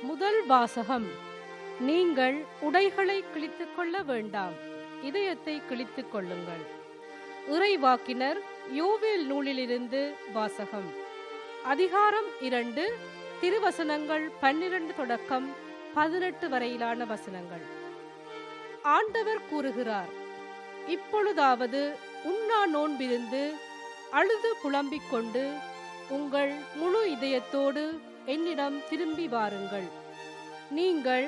முதல் வாசகம். நீங்கள் உடைகளை கிழித்துக் கொள்ள வேண்டாம், இதயத்தை கிழித்துக் கொள்ளுங்கள். இறைவாக்கினர் யோவேல் நூலிலிருந்து வாசகம். அதிகாரம் 2, திருவசனங்கள் 12 தொடக்கம் 18 வரையிலான வசனங்கள். ஆண்டவர் கூறுகிறார், இப்பொழுதாவது உண்ணா நோன்பிருந்து அழுது புலம்பிக் கொண்டு உங்கள் முழு இதயத்தோடு என்னிடம் திரும்பி வாருங்கள். நீங்கள்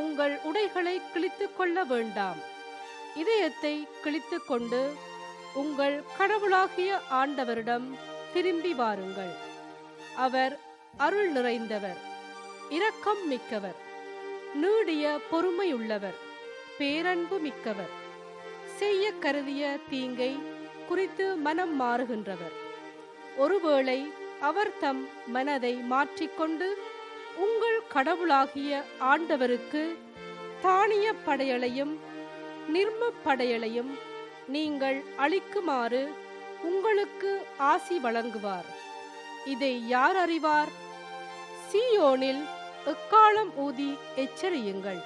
உங்கள் உடைகளை கிழித்துக் கொள்ள வேண்டாம், இதயத்தை கிழித்துக் கொண்டு உங்கள் கடவுளாகிய ஆண்டவரிடம் திரும்பி வாருங்கள். அவர் அருள் நிறைந்தவர், இரக்கம் மிக்கவர், நீடிய பொறுமையுள்ளவர், பேரன்பு மிக்கவர், செய்ய கருதிய தீங்கை குறித்து மனம் மாறுகின்றவர். ஒருவேளை அவர் தம் மனதை மாற்றிக்கொண்டு உங்கள் கடவுளாகிய ஆண்டவருக்கு தானிய படையலையும் நிர்ம படையலையும் நீங்கள் அளிக்குமாறு உங்களுக்கு ஆசி வழங்குவார். இதை யார் அறிவார்? சீயோனில் எக்காலம் ஊதி எச்சரியுங்கள்,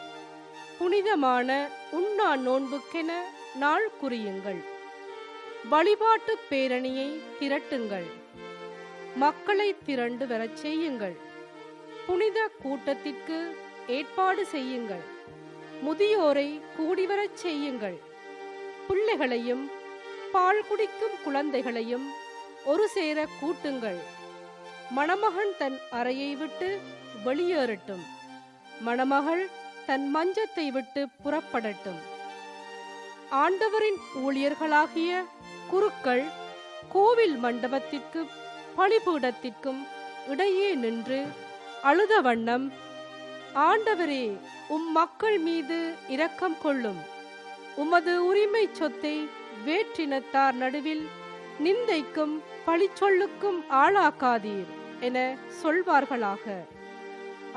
புனிதமான உண்ணா நோன்புக்கென நாள் குறியுங்கள், வழிபாட்டு பேரணியை திரட்டுங்கள், மக்களை திரண்டு வரச் செய்யுங்கள், புனித கூட்டத்திற்கு ஏற்பாடு செய்யுங்கள், முதியோரை கூடிவரச் செய்யுங்கள், பிள்ளைகளையும் பால் குடிக்கும் குழந்தைகளையும் ஒரு சேர கூட்டுங்கள். மணமகன் தன் அறையை விட்டு வெளியேறட்டும், மணமகள் தன் மஞ்சத்தை விட்டு புறப்படட்டும். ஆண்டவரின் ஊழியர்களாகிய குருக்கள் கோவில் மண்டபத்திற்கு பலிபீடத்திற்கும் இடையே நின்று அழுத வண்ணம், ஆண்டவரே, மக்கள் மீது இரக்கம் கொள்ளும், உமது உரிமை சொத்தை வேற்றினத்தார் நடுவில் நிந்தைக்கும் பழிச்சொல்லுக்கும் ஆளாக்காதீர் என சொல்வார்களாக.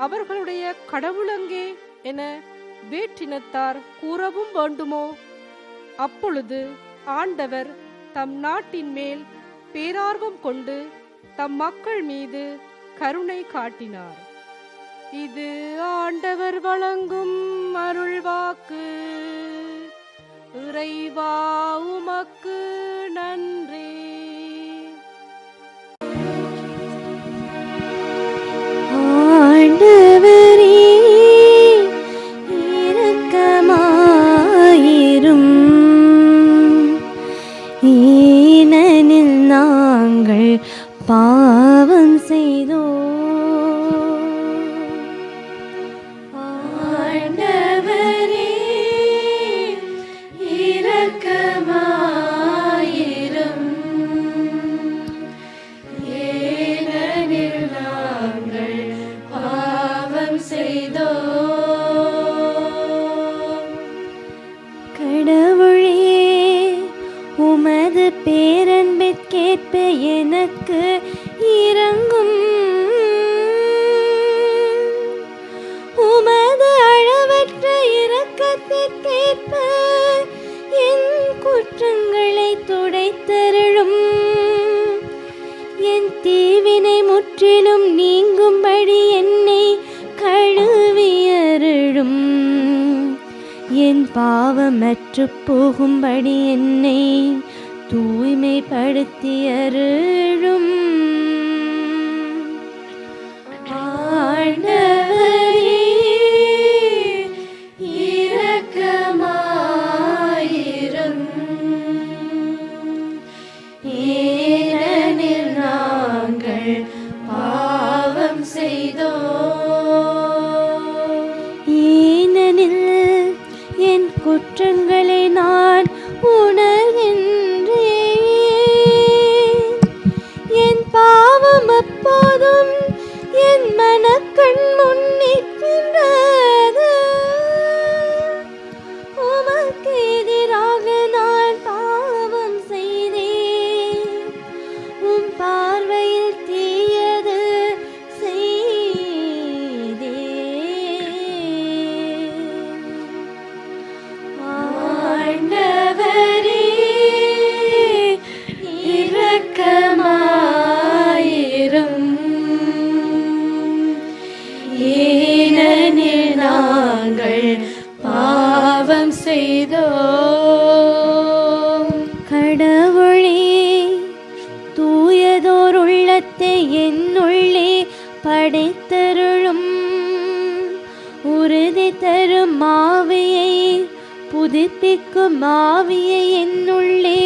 அவர்களுடைய கடவுளங்கே என வேற்றினத்தார் கூறவும் வேண்டுமோ? அப்பொழுது ஆண்டவர் தம் நாட்டின் மேல் பேரார்வம் கொண்டு தம் மக்கள் மீது கருணை காட்டினார். இது ஆண்டவர் வழங்கும் அருள்வாக்கு. இறைவா, உமக்கு நன்றி. ஆண்டவரே, இரக்கமாயிரும், ஏனெனில் நாங்கள் பாவம் செய்தோம். ஆண்டவரே, இரக்கமாயிரும், ஏனெனில் நாங்கள் பாவம் செய்தோம். கடவுளே, உமது பேரன்பிற்கேற்ப எனக்கு இரங்கும். உமது அளவற்ற இரக்கத்திற்கேற்ப என் குற்றங்களை துடைத்தருளும். என் தீவினை முற்றிலும் நீங்கும்படி என்னை கழுவியருளும். என் பாவமற்று போகும்படி என்னை தூய்மைப்படுத்தியருளும். ஆண்டவரே, இரக்கமாயிரும், ஏனெனில் நாங்கள் பாவம் செய்தோம். ஏனெனில் என் குற்றங்களை நான் உணர்கின்றேன். என் பாவம் எப்போதும் என் மனக்கண் முன் நிற்கின்றது. உமக்கு எதிராக நான் பாவம் செய்தேன். உம் பார்வையில் தீயது செய்தேன். ஆண்டவரே, இரக்கமாயிரும், ஏனெனில் நாங்கள் பாவம் செய்தோம். கடவுளே, தூயதோர் உள்ளத்தை என்னுள்ளே படைத்தருளும். உறுதி தரும் ஆவியை, புதுப்பிக்கும் ஆவியை என்னுள்ளே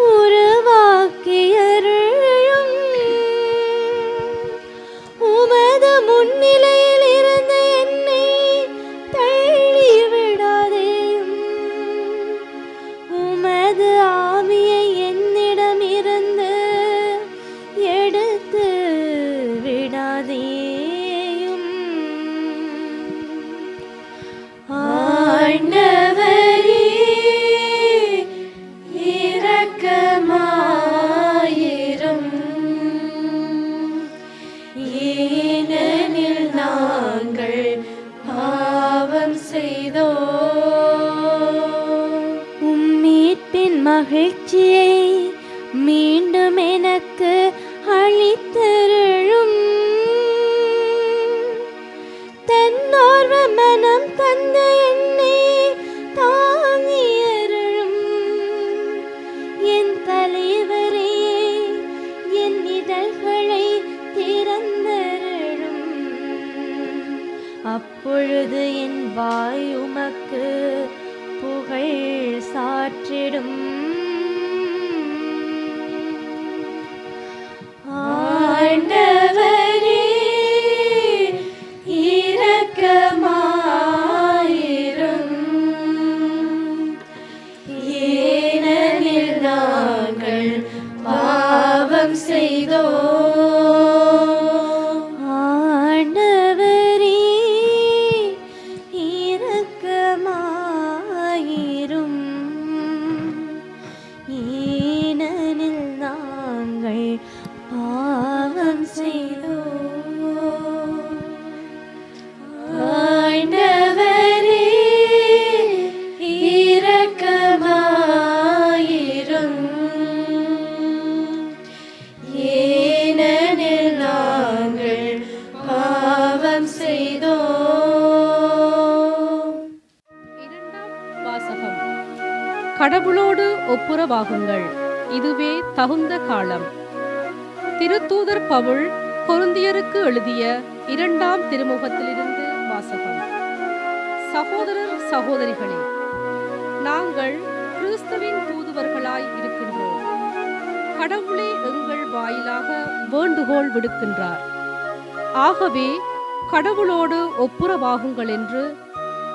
உருவாக்கி அருளும். உமது முன்னிலையில் இருந்து என்னை தள்ளிவிடாதேயும். உமது ஆவியை என்னிடமிருந்து எடுத்து விடாதேயும். ஆண்டவரே, இரக்கமாயிரும். ஏனெனில் நாங்கள் பாவம் செய்தோம். உம் மீட்பின் மகிழ்ச்சியை மீண்டும் எனக்கு அளித்தருளும். தன்னார்வ மனம் தந்த என்னை தாங்கியருளும். என் தலைவரே, என் இதழ்களை திறந்தருளும். அப்பொழுது என் வாய் உமக்கு புகழ் சாற்றிடும். ஆண்டவரே, இரக்கமாயிரும். ஏனெனில் நாங்கள் பாவம் செய்தோம். ஆண்டவரே, இரக்கமாயிரும். ஏனெனில் நாங்கள் பாவம் செய்தோம். ஆண்டவரே, இரக்கமாயிரும். ஏனெனில் நாங்கள் பாவம் செய்தோம். இரண்டாம் வாசகம். கடவுளோடு ஒப்புரவாகுங்கள், இதுவே தகுந்த காலம். திருத்தூதர் பவுல் கொரிந்தியருக்கு எழுதிய 2ஆம் திருமுகத்திலிருந்து வாசகம். சகோதரர் சகோதரிகளே, நாங்கள் கிறிஸ்துவின் தூதுவர்களாய் இருக்கின்றோம். கடவுளே எங்கள் வாயிலாக வேண்டுகோள் விடுக்கின்றார். ஆகவே கடவுளோடு ஒப்புரவாகுங்கள் என்று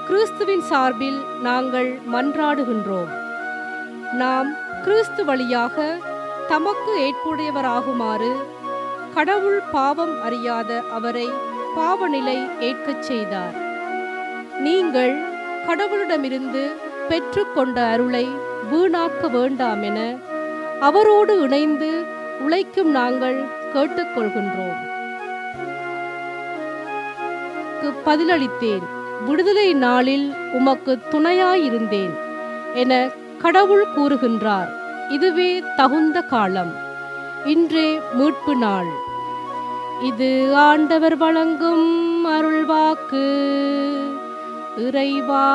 கிறிஸ்துவின் சார்பில் நாங்கள் மன்றாடுகின்றோம். நாம் கிறிஸ்து வழியாக தமக்கு ஏற்புடையவராகுமாறு கடவுள் பாவம் அறியாத அவரை பாவநிலை ஏற்கச் செய்தார். நீங்கள் கடவுளிடமிருந்து பெற்றுக்கொண்ட அருளை வீணாக்க வேண்டாம் என அவரோடு இணைந்து உழைக்கும் நாங்கள் கேட்டுக்கொள்கின்றோம். பதிலளித்தேன், விடுதலை நாளில் உமக்கு துணையாயிருந்தேன் என கடவுள் கூறுகின்றார். இதுவே தகுந்த காலம். இன்றே மீட்பு நாள். இது ஆண்டவர் வழங்கும் அருள்வாக்கு. இறைவா,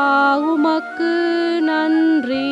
உமக்கு நன்றி.